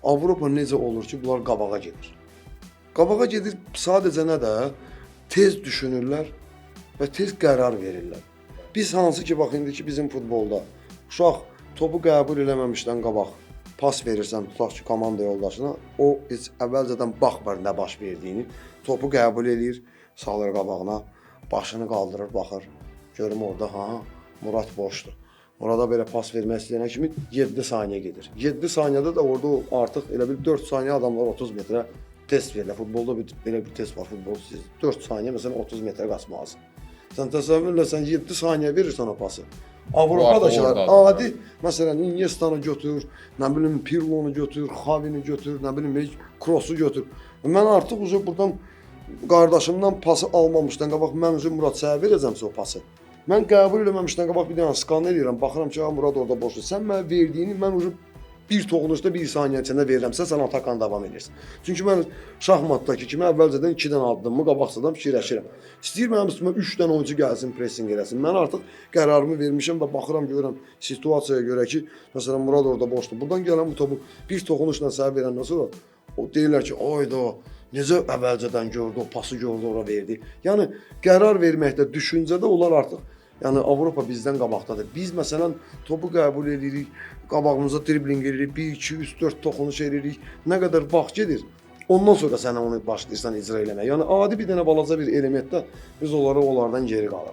Avropa necə olur ki, bunlar qabağa gedir. Qabağa gedir sadəcə nə də tez düşünürlər və tez qərar verirlər. Biz hansı ki, bax indiki bizim futbolda uşaq topu qəbul eləməmişdən qabaq pas verirsən, tutaq ki, komanda yoldaşına, o heç əvvəlcədən baxmır nə baş verdiyini, topu qəbul eləyir, salır qabağına, başını qaldırır, baxır, görüm orada, Murad boşdur. Murada belə pas vermək istəyənə kimi 7 saniyə gedir. 7 saniyədə də orada artıq elə bir 4 saniyə adamlar 30 metrə test verirlər. Futbolda belə bir test var, futbol siz 4 saniyə məsələn 30 metrə qaçmalısın. Sən təsəvvür elə, sən 7 saniyə verirsən o pası. Avropadakılar adi, məsələn, Iniesta'nı götür, nə bilim Pirlo'nu götür, Xavini götür, nə bilim Kroos'u götür. Mən artıq buradan qardaşımdan pası almamışdan qabaq mən Murad sənə verəcəmsə o pası. Mən qəbul eləməmişdən qabaq bir dənə skan eləyirəm, baxıram ki, Murad orada boşdur. Sən mənə verdiyini mən bir toxunuşda 1 saniyə içində verirəmsə, sən atakan davam edirsən. Çünki mən şahmatdakı kimi əvvəlcədən 2-dən addımımı qabaqcadan fikirləşirəm. İstəyir mənim üstümə 3 dənə oyuncu gəlsin, pressing eləsin. Mən artıq qərarımı vermişəm və baxıram, görürəm situasiyaya görə ki, məsələn Murad orada boşdur. Buradan gələn bu topu bir toxunuşla sənə verəndən sonra o deyirlər ki, ayda necə əvvəlcədən gördü, o pası gördü, ora verdi. Yəni qərar verməkdə, düşüncədə onlar artıq, yəni Avropa bizdən qabaqdadır. Biz məsələn topu qəbul edirik, qabağımıza dribling edirik, 1 2 3 4 toxunuş edirik. Nə qədər vaxt gedir? Ondan sonra sən onu başlayırsan icra eləməyə. Yəni adi bir dənə balaca bir elementdə biz onlardan geri qalırıq.